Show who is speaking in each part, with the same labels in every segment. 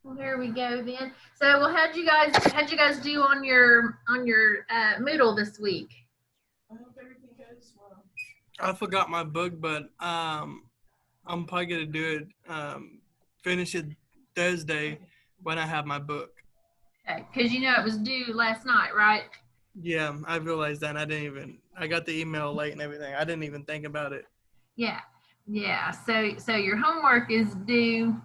Speaker 1: Well, here we go then. So, well, how'd you guys do on your Moodle this week?
Speaker 2: I hope everything goes well.
Speaker 3: I forgot my book, but I'm probably gonna do it. Finish it Thursday when I have my book.
Speaker 1: Okay, because you know it was due last night, right?
Speaker 3: Yeah, I realized that. And I didn't even. I got the email late and everything. I didn't even think about it.
Speaker 1: Yeah, yeah. So your homework is due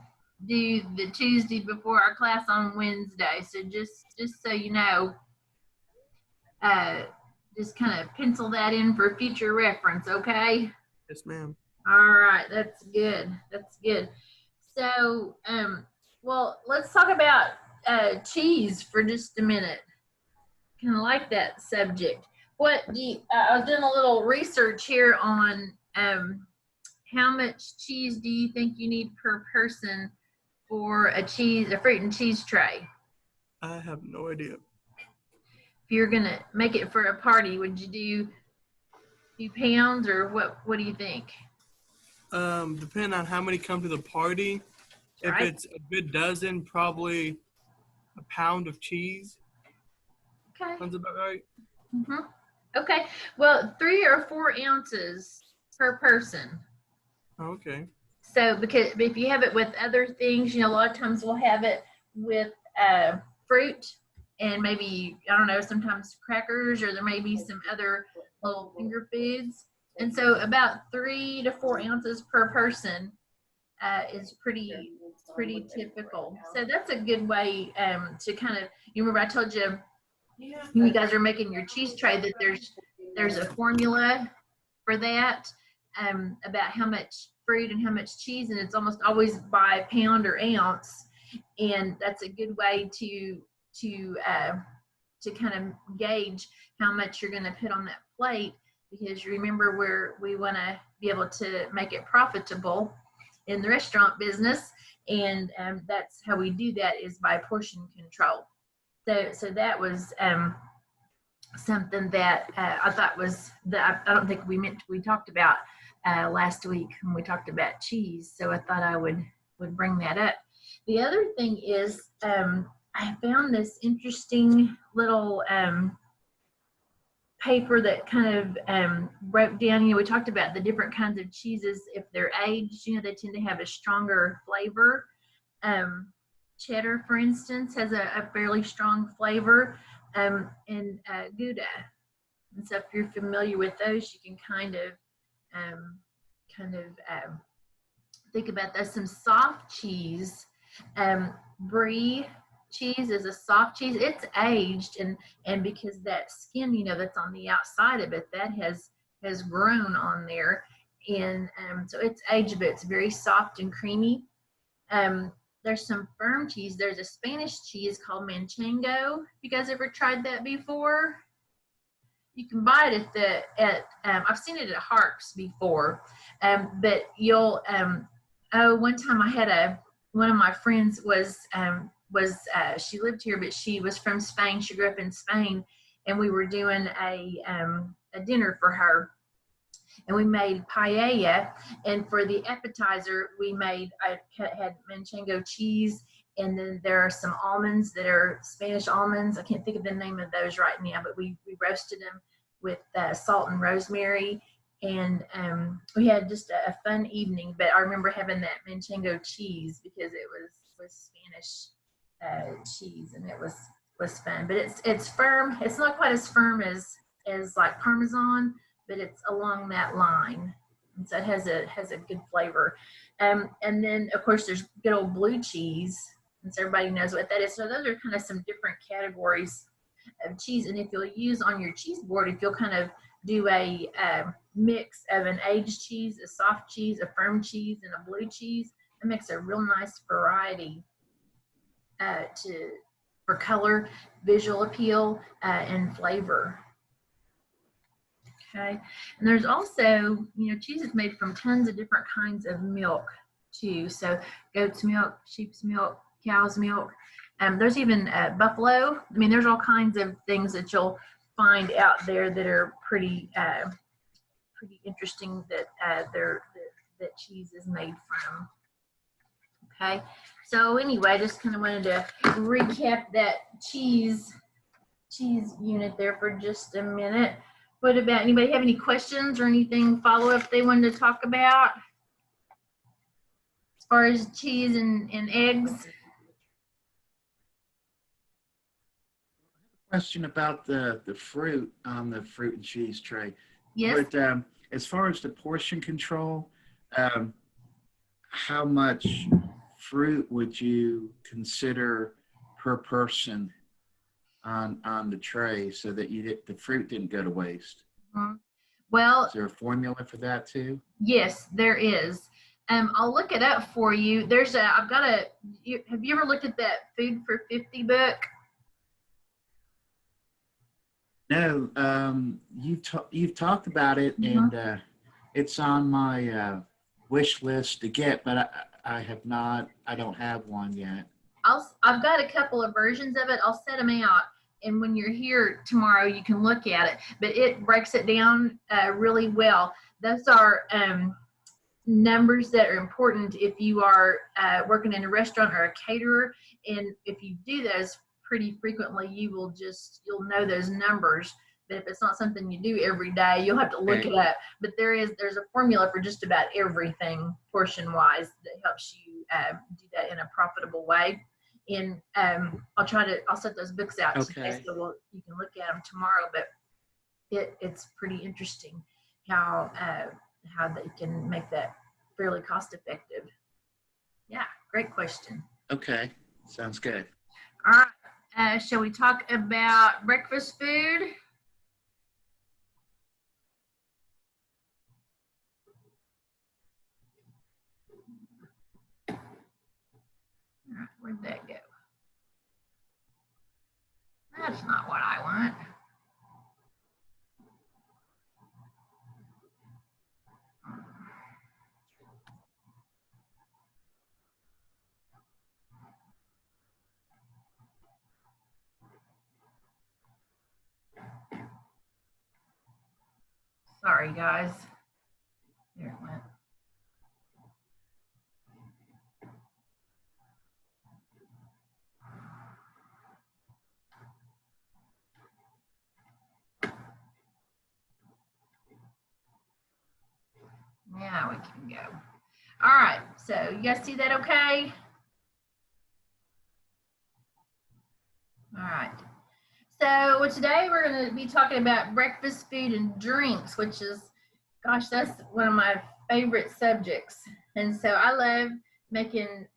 Speaker 1: the Tuesday before our class on Wednesday. So just so you know, uh, just kind of pencil that in for future reference, okay?
Speaker 3: Yes, ma'am.
Speaker 1: All right, that's good. That's good. So, well, let's talk about cheese for just a minute. Kind of like that subject. What do you? I was doing a little research here on how much cheese do you think you need per person for a fruit and cheese tray?
Speaker 3: I have no idea.
Speaker 1: If you're gonna make it for a party, would you do 2 pounds or what? What do you think?
Speaker 3: Depending on how many come to the party, if
Speaker 1: Right?
Speaker 3: it's a good dozen, probably a pound of cheese.
Speaker 1: Okay.
Speaker 3: Sounds about right.
Speaker 1: Mm-hmm. Okay. Well, 3 or 4 ounces per person.
Speaker 3: Okay.
Speaker 1: So, because if you have it with other things, a lot of times we'll have it with fruit and maybe, I don't know, sometimes crackers, or there may be some other little finger foods. And so, about 3 to 4 ounces per person is pretty typical. So that's a good way to kind of. You remember I told you when you guys are making your cheese tray that there's a formula for that, about how much fruit and how much cheese, and it's almost always by pound or ounce, and that's a good way to kind of gauge how much you're going to put on that plate, because you remember we want to be able to make it profitable in the restaurant business, and that's how we do that, is by portion control. So that was something that I thought was that I don't think we talked about last week when we talked about cheese. So I thought I would bring that up. The other thing is I found this interesting little paper that kind of broke down. We talked about the different kinds of cheeses. If they're aged, they tend to have a stronger flavor. Cheddar, for instance, has a fairly strong flavor, and Gouda. And so, if you're familiar with those, you can um, kind of think about that. Some soft cheese, brie cheese is a soft cheese. It's aged, and because that skin, that's on the outside of it, that has grown on there, and so it's aged, but it's very soft and creamy. Um, there's some firm cheese. There's a Spanish cheese called Manchego. You guys ever tried that before? You can buy it at I've seen it at Harps before, but you'll one time I had one of my friends she lived here, but she was from Spain. She grew up in Spain, and we were doing a dinner for her, and we made paella. And for the appetizer, I had manchego cheese, and then there are some almonds that are Spanish almonds. I can't think of the name of those right now, but we roasted them with salt and rosemary, and we had just a fun evening. But I remember having that manchego cheese because it was Spanish cheese, and it was fun. But it's firm. It's not quite as firm as like Parmesan, but it's along that line. And so it has a good flavor. And then of course there's good old blue cheese, and so everybody knows what that is. So those are kind of some different categories of cheese. And if you'll use on your cheese board, if you'll kind of do a mix of an aged cheese, a soft cheese, a firm cheese, and a blue cheese, it makes a real nice variety for color, visual appeal, and flavor. Okay, and there's also, cheese is made from tons of different kinds of milk too. So goat's milk, sheep's milk, cow's milk. There's even buffalo. I mean, there's all kinds of things that you'll find out there that are pretty interesting that that cheese is made from. Okay. So anyway, just kind of wanted to recap that cheese unit there for just a minute. What about, anybody have any questions or anything follow-up they wanted to talk about as far as cheese and eggs?
Speaker 4: Question about the fruit on the fruit and cheese tray.
Speaker 1: Yes.
Speaker 4: But as far as the portion control, how much fruit would you consider per person on the tray so that the fruit didn't go to waste?
Speaker 1: Mhm. Well,
Speaker 4: Is there a formula for that too?
Speaker 1: yes, there is. I'll look it up for you. Have you ever looked at that Food for 50 book?
Speaker 4: No, you've talked about it, and it's on my wish list to get, but I have not. I don't have one yet.
Speaker 1: I've got a couple of versions of it. I'll set them out, and when you're here tomorrow, you can look at it. But it breaks it down really well. Those are numbers that are important if you are working in a restaurant or a caterer, and if you do those pretty frequently, you'll know those numbers. But if it's not something you do every day, you'll have to look it up. But there's a formula for just about everything portion wise that helps you do that in a profitable way. And I'll set those books out today, so you can look at them tomorrow. But it's pretty interesting how they can make that fairly cost effective. Yeah, great question.
Speaker 4: Okay, sounds good.
Speaker 1: All right. Shall we talk about breakfast food? All right, where'd that go? That's not what I want. Sorry, guys. There it went. Now we can go. All right, so you guys see that okay? All right. So today we're going to be talking about breakfast food and drinks, which is, gosh, that's one of my favorite subjects. And so I love making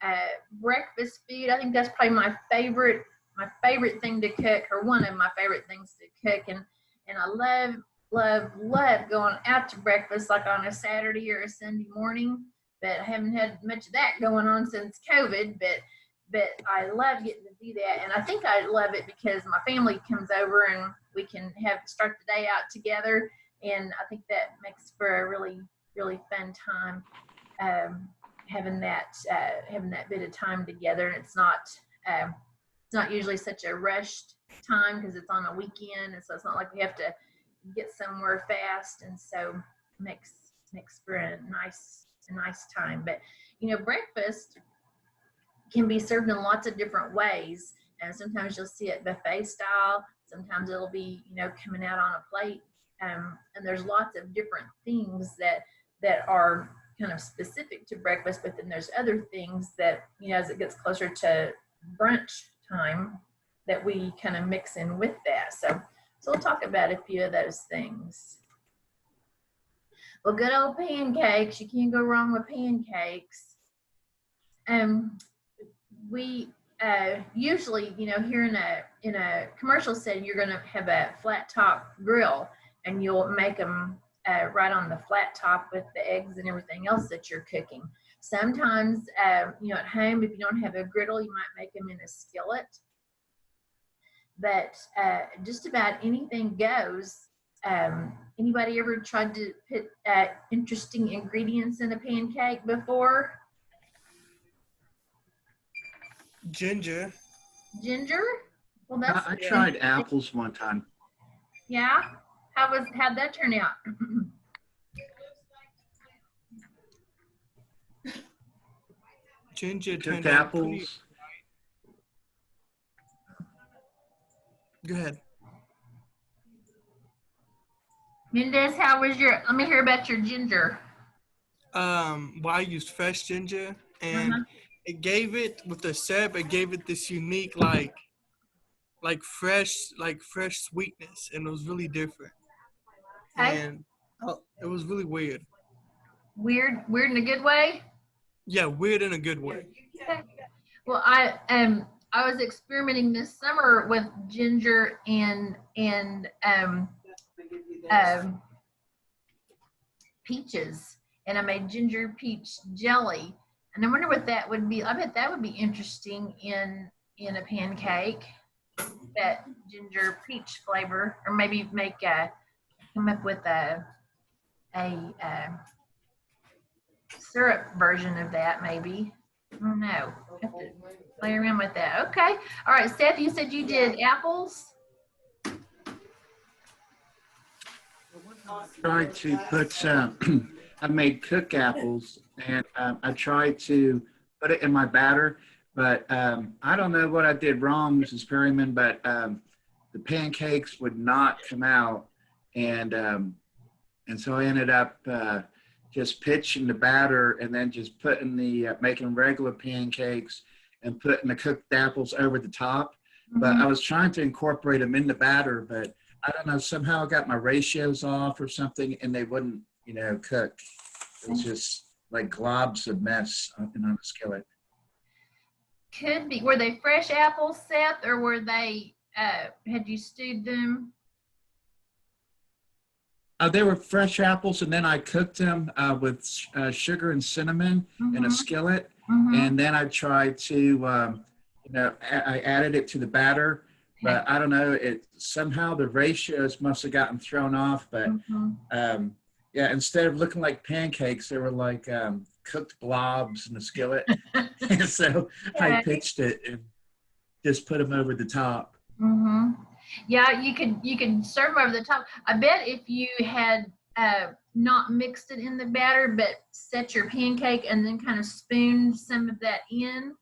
Speaker 1: breakfast food. I think that's probably my favorite thing to cook, or one of my favorite things to cook. And I love going out to breakfast, like on a Saturday or a Sunday morning. But I haven't had much of that going on since COVID, but I love getting to do that. And I think I love it because my family comes over and we can start the day out together. And I think that makes for a really, really fun time, having that bit of time together. And it's not usually such a rushed time because it's on a weekend, and so it's not like we have to get somewhere fast. And so makes for a nice time. But breakfast can be served in lots of different ways, and sometimes you'll see it buffet style, sometimes it'll be coming out on a plate, and there's lots of different things that are kind of specific to breakfast. But then there's other things that as it gets closer to brunch time that we kind of mix in with that. So we'll talk about a few of those things. Well, good old pancakes. You can't go wrong with pancakes. We usually, here in a commercial setting, you're going to have a flat top grill, and you'll make them right on the flat top with the eggs and everything else that you're cooking. Sometimes, at home, if you don't have a griddle, you might make them in a skillet. But just about anything goes. Anybody ever tried to put interesting ingredients in a pancake before?
Speaker 3: Ginger.
Speaker 1: Ginger? Well, that's
Speaker 4: I tried apples one time.
Speaker 1: Yeah? How'd that turn out?
Speaker 3: Ginger
Speaker 4: Cooked
Speaker 3: turned out pretty.
Speaker 4: apples.
Speaker 3: Go ahead.
Speaker 1: Mendez, how was your? Let me hear about your ginger.
Speaker 3: Well, I used fresh ginger, and
Speaker 1: Uh-huh.
Speaker 3: it gave it with the syrup. It gave it this unique, like fresh sweetness, and it was really different.
Speaker 1: Okay.
Speaker 3: And it was really weird.
Speaker 1: Weird in a good way.
Speaker 3: Yeah, weird in a good way.
Speaker 1: Okay. Well, I was experimenting this summer with ginger and peaches, and I made ginger peach jelly, and I wonder what that would be. I bet that would be interesting in a pancake. That ginger peach flavor, or maybe come up with a syrup version of that, maybe. I don't know. Have to play around with that. Okay. All right, Seth, you said you did apples.
Speaker 4: Tried to put some, I made cook apples, and I tried to put it in my batter, but I don't know what I did wrong, Mrs. Perryman, but the pancakes would not come out, and so I ended up just pitching the batter and then just putting making regular pancakes and putting the cooked apples over the top. But I was trying to incorporate them in the batter, but I don't know, somehow I got my ratios off or something, and they wouldn't, cook. It was just like globs of mess on the skillet.
Speaker 1: Could be. Were they fresh apples, Seth, or were they, had you stewed them?
Speaker 4: They were fresh apples, and then I cooked them with sugar and cinnamon in a skillet, and then I tried to, I added it to the batter. But I don't know, somehow the ratios must have gotten thrown off. But yeah, instead of looking like pancakes, they were like cooked blobs in the skillet. And so I pitched it and just put them over the top.
Speaker 1: Yeah, you could serve them over the top. I bet if you had not mixed it in the batter, but set your pancake and then kind of spooned some of that in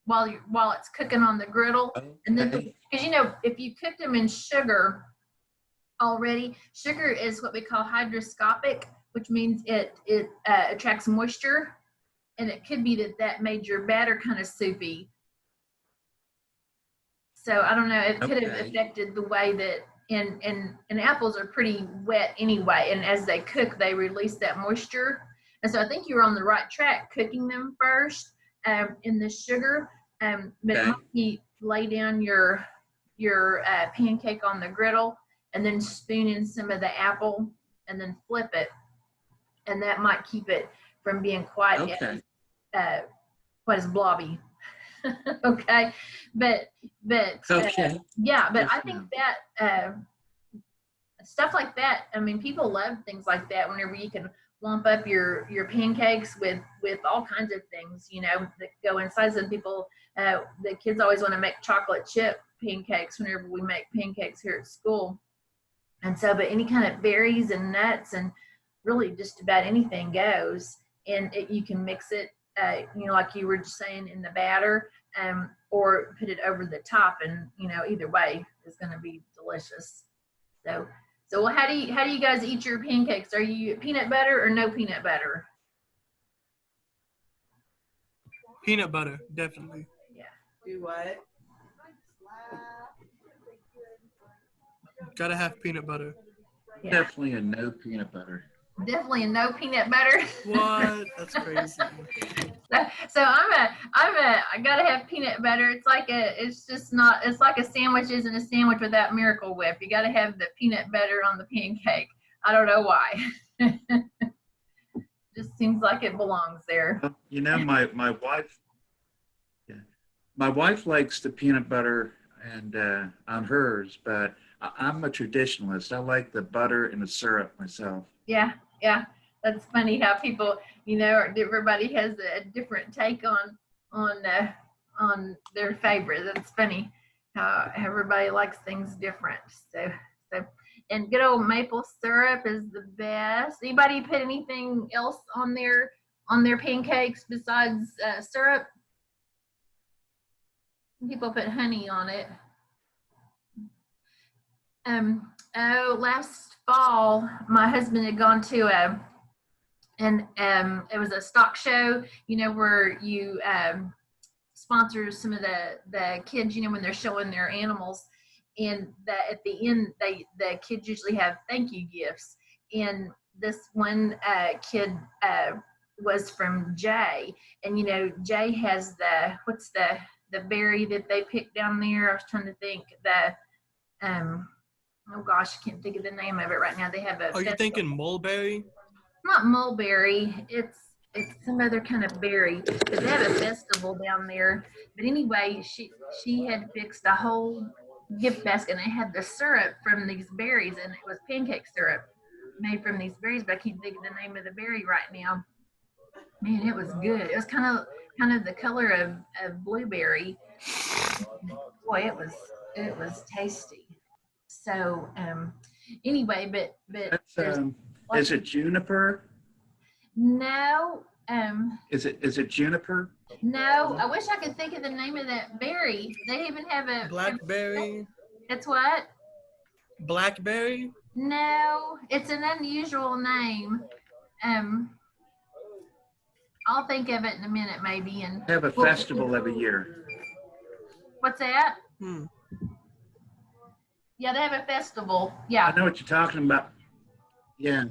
Speaker 1: while it's cooking on the griddle. Okay. And then, because if you cooked them in sugar already, sugar is what we call hygroscopic, which means it attracts moisture, and it could be that made your batter kind of soupy. So I don't know, it could have affected the way that, and apples are pretty wet anyway, and as they cook, they release that moisture. And so I think you were on the right track cooking them first in the sugar. But you lay down your pancake on the griddle and then spoon in some of the apple and then flip it, and that might keep it from being quite as blobby. Okay, but yeah, but I think that stuff like that, I mean, people love things like that whenever you can lump up your pancakes with all kinds of things, that go inside. Some people, the kids always want to make chocolate chip pancakes whenever we make pancakes here at school. And so, but any kind of berries and nuts and really just about anything goes. And you can mix it, like you were just saying, in the batter, or put it over the top, and either way is going to be delicious. So how do you guys eat your pancakes? Are you peanut butter or no peanut butter?
Speaker 3: Peanut butter, definitely.
Speaker 1: Yeah.
Speaker 2: Do what?
Speaker 3: Gotta have peanut butter.
Speaker 1: Yeah.
Speaker 4: Definitely a no peanut butter.
Speaker 1: Definitely a no peanut butter.
Speaker 3: What? That's crazy.
Speaker 1: So I gotta have peanut butter. It's like a sandwich isn't a sandwich without Miracle Whip. You gotta have the peanut butter on the pancake. I don't know why. Just seems like it belongs there.
Speaker 4: My wife likes the peanut butter and on hers, but I'm a traditionalist. I like the butter and the syrup myself.
Speaker 1: Yeah. That's funny how people, everybody has a different take on their favorite. That's funny how everybody likes things different. So and good old maple syrup is the best. Anybody put anything else on their on their pancakes besides syrup? People put honey on it. Last fall, my husband had gone to it was a stock show, where you sponsor some of the kids, when they're showing their animals, and that at the end, the kids usually have thank you gifts. And this one kid was from Jay, and Jay has what's the berry that they pick down there? I was trying to think oh gosh, I can't think of the name of it right now. They have a.
Speaker 3: Are you thinking mulberry?
Speaker 1: Not mulberry. It's some other kind of berry. But they have a festival down there. But anyway, she had fixed a whole gift basket, and it had the syrup from these berries, and it was pancake syrup made from these berries. But I can't think of the name of the berry right now. Man, it was good. It was kind of the color of blueberry. Boy, it was tasty. So anyway, but
Speaker 4: That's, is it juniper?
Speaker 1: no,
Speaker 4: Is it juniper?
Speaker 1: no. I wish I could think of the name of that berry. They even have a
Speaker 3: Blackberry?
Speaker 1: It's what?
Speaker 3: Blackberry?
Speaker 1: No, it's an unusual name. I'll think of it in a minute, maybe. And
Speaker 4: They have a festival every year.
Speaker 1: what's that?
Speaker 3: Hmm.
Speaker 1: Yeah, they have a festival.
Speaker 4: I
Speaker 1: Yeah.
Speaker 4: know what you're talking about. Yeah.
Speaker 2: Oh,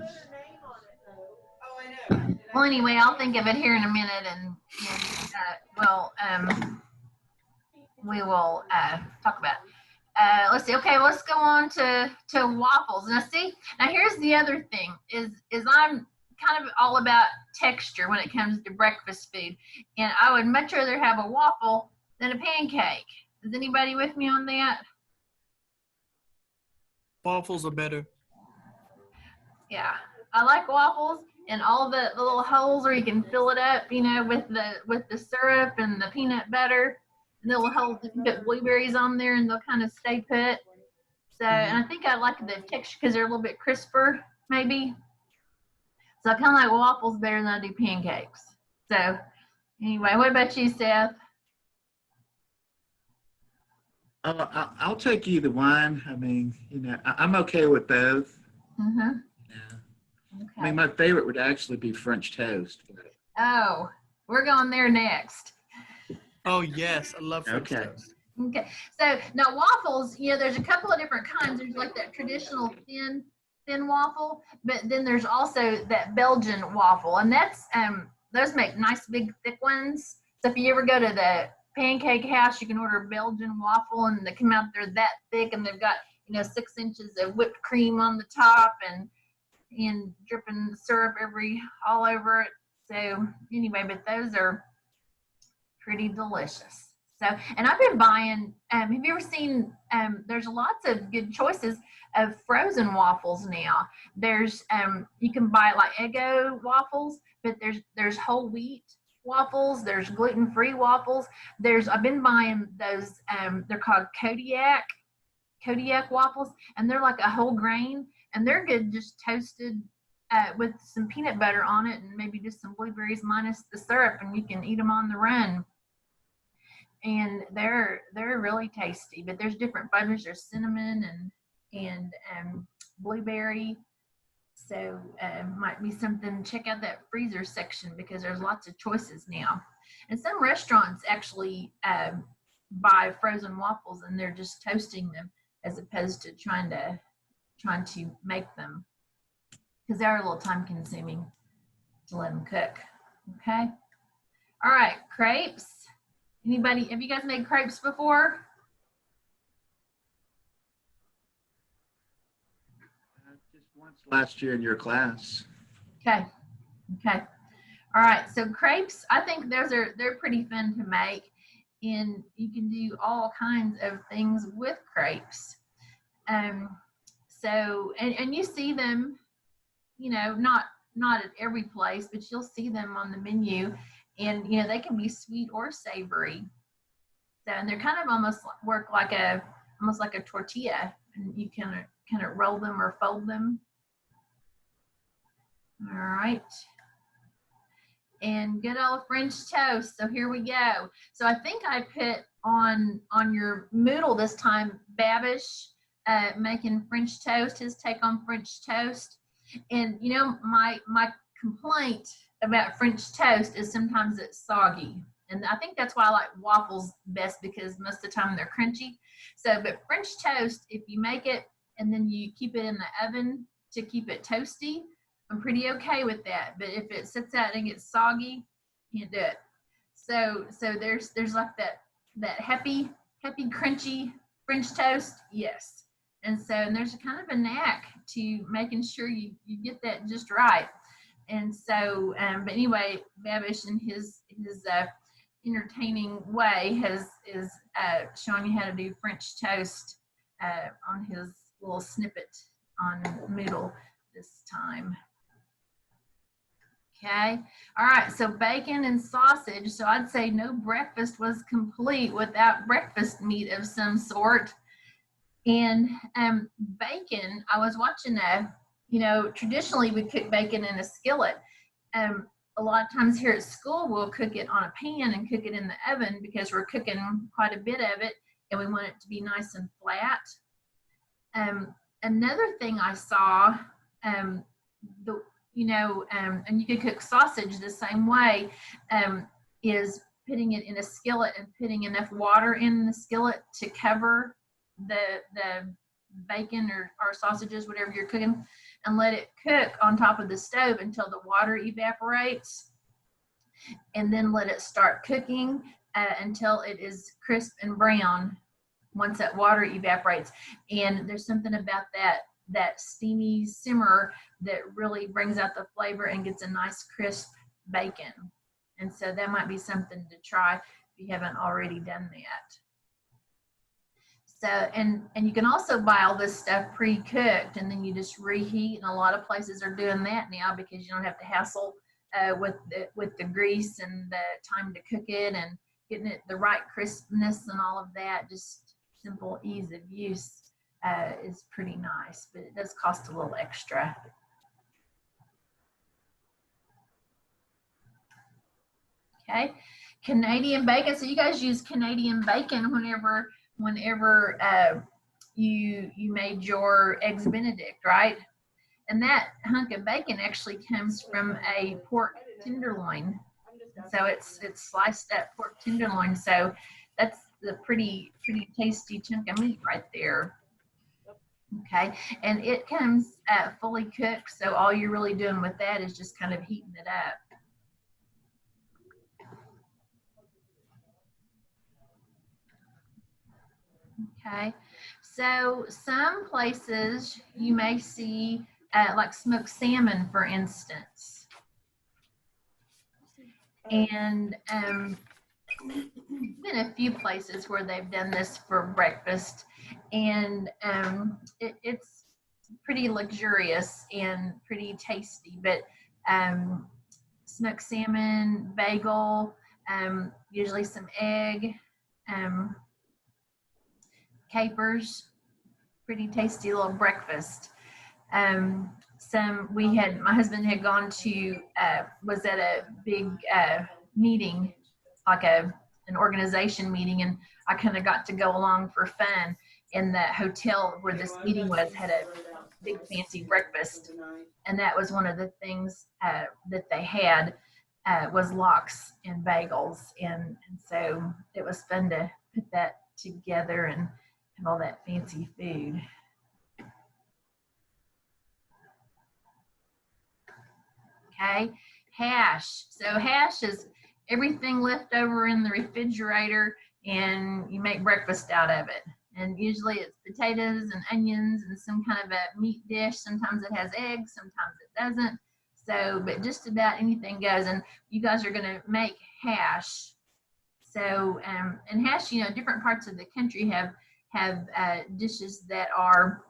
Speaker 2: I know.
Speaker 1: Well, anyway, I'll think of it here in a minute, and we will talk about it. Let's see. Okay, let's go on to waffles. Now here's the other thing is I'm kind of all about texture when it comes to breakfast food, and I would much rather have a waffle than a pancake. Is anybody with me on that?
Speaker 3: Waffles are better.
Speaker 1: Yeah, I like waffles and all the little holes where you can fill it up, with the syrup and the peanut butter. And little holes you can put blueberries on there, and they'll kind of stay put. So, and I think I like the texture because they're a little bit crisper, maybe. So I kind of like waffles better than I do pancakes. So, anyway, what about you, Seth?
Speaker 4: I'll take either one. I mean, I'm okay with both.
Speaker 1: Mm-hmm.
Speaker 4: Yeah.
Speaker 1: Okay.
Speaker 4: I mean, my favorite would actually be French toast.
Speaker 1: Oh, we're going there next.
Speaker 3: Oh, yes. I love French
Speaker 4: Okay.
Speaker 3: toast.
Speaker 1: Okay, so now waffles, there's a couple of different kinds. There's like that traditional thin waffle, but then there's also that Belgian waffle, and that's those make nice big thick ones. So if you ever go to the pancake house, you can order Belgian waffle, and they come out there that thick, and they've got 6 inches of whipped cream on the top and dripping syrup all over it. So anyway, but those are pretty delicious. So, and I've been buying, have you ever seen, there's lots of good choices of frozen waffles now. There's, you can buy like Eggo waffles, but there's whole wheat waffles, there's gluten-free waffles. I've been buying those, they're called Kodiak waffles, and they're like a whole grain, and they're good just toasted with some peanut butter on it and maybe just some blueberries minus the syrup, and you can eat them on the run. And they're really tasty, but there's different flavors. There's cinnamon and blueberry. So might be something. Check out that freezer section because there's lots of choices now. And some restaurants actually buy frozen waffles, and they're just toasting them as opposed to trying to make them, because they are a little time consuming to let them cook. Okay. All right, crepes. Anybody, have you guys made crepes before?
Speaker 4: Just once last year in your class.
Speaker 1: Okay. All right, so crepes, I think they're pretty fun to make, and you can do all kinds of things with crepes. So, and you see them, not at every place, but you'll see them on the menu. And they can be sweet or savory. So, and they're kind of almost work like a tortilla, and you can kind of roll them or fold them. All right. and good old French toast. So here we go. So I think I put on your Moodle this time, Babish making French toast, his take on French toast. And you know, my complaint about French toast is sometimes it's soggy. And I think that's why I like waffles best, because most of the time they're crunchy. So, but French toast, if you make it and then you keep it in the oven to keep it toasty, I'm pretty okay with that. But if it sits out and gets soggy, can't do it. So there's like that happy crunchy French toast, yes. And there's a kind of a knack to making sure you get that just right. And so, but anyway, Babish in his entertaining way is showing you how to do French toast on his little snippet on Moodle this time. Okay. All right. So bacon and sausage. So I'd say no breakfast was complete without breakfast meat of some sort. And bacon, I was watching traditionally we cook bacon in a skillet. A lot of times here at school, we'll cook it on a pan and cook it in the oven because we're cooking quite a bit of it and we want it to be nice and flat. Another thing I saw, and you could cook sausage the same way, is putting it in a skillet and putting enough water in the skillet to cover the bacon or sausages, whatever you're cooking, and let it cook on top of the stove until the water evaporates, and then let it start cooking until it is crisp and brown once that water evaporates. And there's something about that steamy simmer that really brings out the flavor and gets a nice crisp bacon. And so that might be something to try if you haven't already done that. So, and you can also buy all this stuff pre-cooked and then you just reheat, and a lot of places are doing that now because you don't have to hassle with the grease and the time to cook it and getting it the right crispness and all of that. Just simple ease of use is pretty nice, but it does cost a little extra. Okay, Canadian bacon. So you guys use Canadian bacon whenever you made your eggs Benedict, right? And that hunk of bacon actually comes from a pork tenderloin. So it's sliced up pork tenderloin. So that's the pretty tasty chunk of meat right there. Okay, and it comes fully cooked. So all you're really doing with that is just kind of heating it up. Okay, so some places you may see like smoked salmon, for instance. And been a few places where they've done this for breakfast, and it's pretty luxurious and pretty tasty. But smoked salmon, bagel, usually some egg, capers, pretty tasty little breakfast. My husband had gone to, was at a big meeting, like an organization meeting, and I kind of got to go along for fun. And the hotel where this meeting was had a big fancy breakfast, and that was one of the things that they had was lox and bagels, and so it was fun to put that together and have all that fancy food. Okay, hash. So hash is everything left over in the refrigerator and you make breakfast out of it. And usually it's potatoes and onions and some kind of a meat dish. Sometimes it has eggs, sometimes it doesn't. So, but just about anything goes. And you guys are gonna make hash. So, and hash, different parts of the country have dishes that are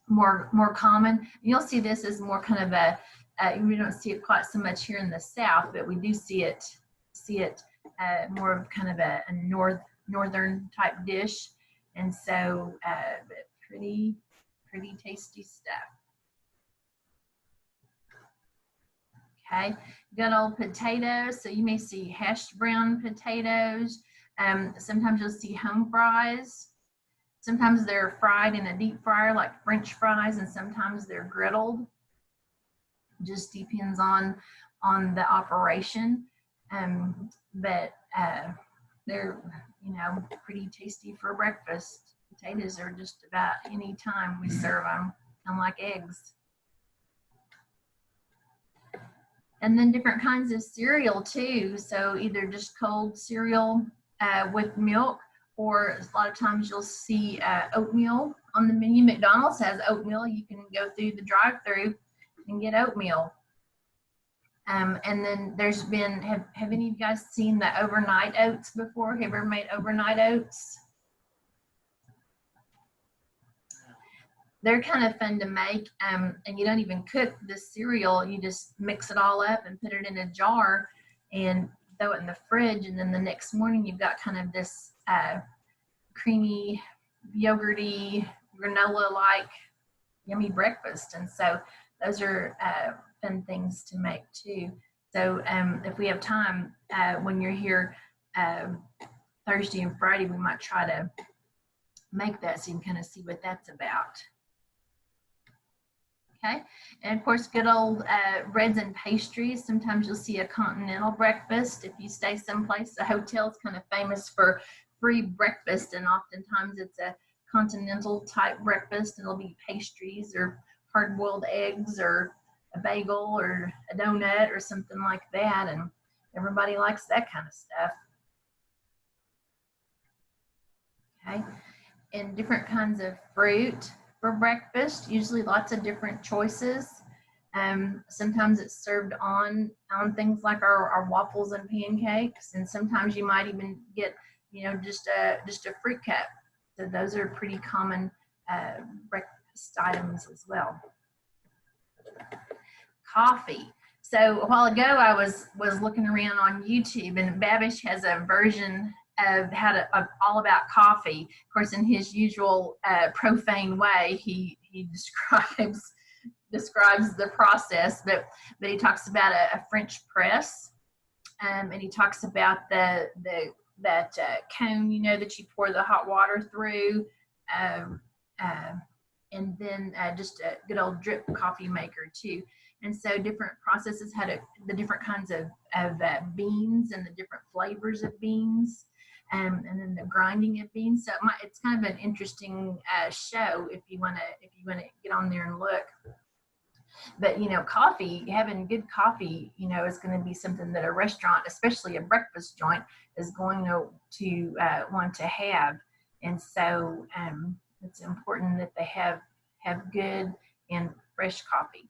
Speaker 1: more common. You'll see this as more kind of a, we don't see it quite so much here in the South, but we do see it more of kind of a northern type dish. And so, but pretty tasty stuff. Okay, good old potatoes. So you may see hashed brown potatoes. Sometimes you'll see home fries. Sometimes they're fried in a deep fryer like French fries, and sometimes they're griddled. Just depends on the operation. But they're, you know, pretty tasty for breakfast. Potatoes are just about any time we serve them, unlike eggs. And then different kinds of cereal too. So either just cold cereal with milk, or a lot of times you'll see oatmeal on the menu. McDonald's has oatmeal. You can go through the drive-through and get oatmeal. And then there's been, have any of you guys seen the overnight oats before? Have you ever made overnight oats? They're kind of fun to make, and you don't even cook the cereal. You just mix it all up and put it in a jar and throw it in the fridge, and then the next morning you've got kind of this creamy, yogurty, granola-like yummy breakfast. And so those are fun things to make too. So if we have time, when you're here Thursday and Friday, we might try to make that so you can kind of see what that's about. Okay, and of course, good old breads and pastries. Sometimes you'll see a continental breakfast. If you stay someplace, the hotel's kind of famous for free breakfast, and oftentimes it's a continental type breakfast, and it'll be pastries or hard-boiled eggs or a bagel or a donut or something like that, and everybody likes that kind of stuff. Okay, and different kinds of fruit for breakfast, usually lots of different choices. Sometimes it's served on things like our waffles and pancakes, and sometimes you might even get, you know, just a fruit cup. So those are pretty common breakfast items as well. Coffee. So a while ago I was looking around on YouTube, and Babish has a version of all about coffee. Of course, in his usual profane way, he describes the process, but he talks about a French press, and he talks about that cone, you know, that you pour the hot water through, and then just a good old drip coffee maker too. And so different processes had the different kinds of beans and the different flavors of beans. And then the grinding of beans. So it's kind of an interesting show if you want to get on there and look. But you know, coffee, having good coffee, you know, is going to be something that a restaurant, especially a breakfast joint, is going to want to have. And so it's important that they have good and fresh coffee.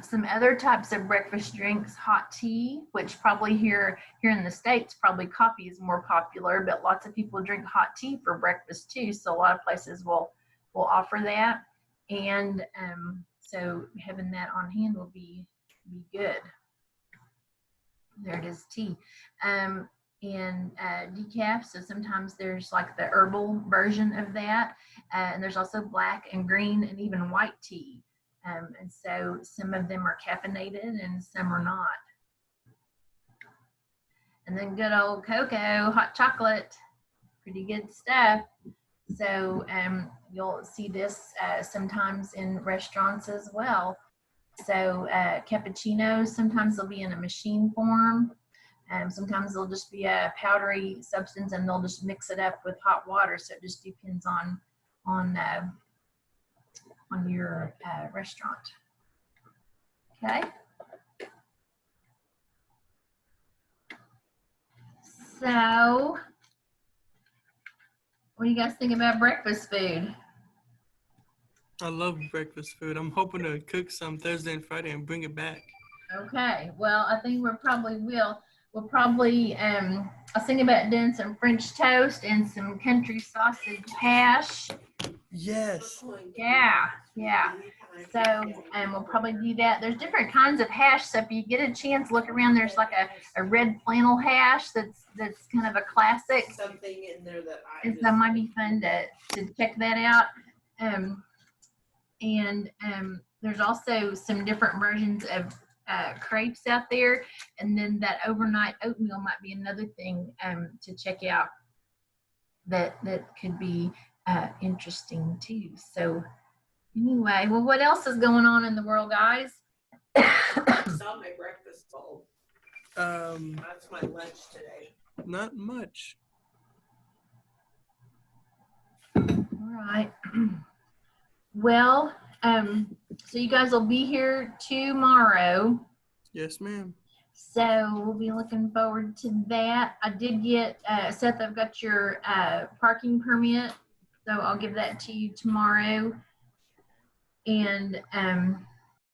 Speaker 1: Some other types of breakfast drinks, hot tea, which probably here in the States, probably coffee is more popular, but lots of people drink hot tea for breakfast too. So a lot of places will offer that. And so having that on hand will be good. There it is, tea. And decaf, so sometimes there's like the herbal version of that. And there's also black and green and even white tea. And so some of them are caffeinated and some are not. And then good old cocoa, hot chocolate, pretty good stuff. So you'll see this sometimes in restaurants as well. So cappuccinos, sometimes they'll be in a machine form. Sometimes they'll just be a powdery substance, and they'll just mix it up with hot water. So it just depends on your restaurant. Okay. So, what do you guys think about breakfast food?
Speaker 3: I love breakfast food. I'm hoping to cook some Thursday and Friday and bring it back.
Speaker 1: Okay. Well, I think we probably will. We'll probably, I was thinking about doing some French toast and some country sausage hash.
Speaker 3: Yes.
Speaker 1: Yeah. So, we'll probably do that. There's different kinds of hash. So if you get a chance, look around. There's like a red flannel hash that's kind of a classic.
Speaker 2: Something in there that
Speaker 1: That might be fun to check that out. There's also some different versions of crepes out there. And then that overnight oatmeal might be another thing to check out that could be interesting too. So anyway, well, what else is going on in the world, guys?
Speaker 2: I saw my breakfast bowl. That's my lunch today.
Speaker 3: Not much.
Speaker 1: All right. Well, so you guys will be here tomorrow.
Speaker 3: Yes, ma'am.
Speaker 1: So we'll be looking forward to that. I did get, Seth, I've got your parking permit. So I'll give that to you tomorrow. And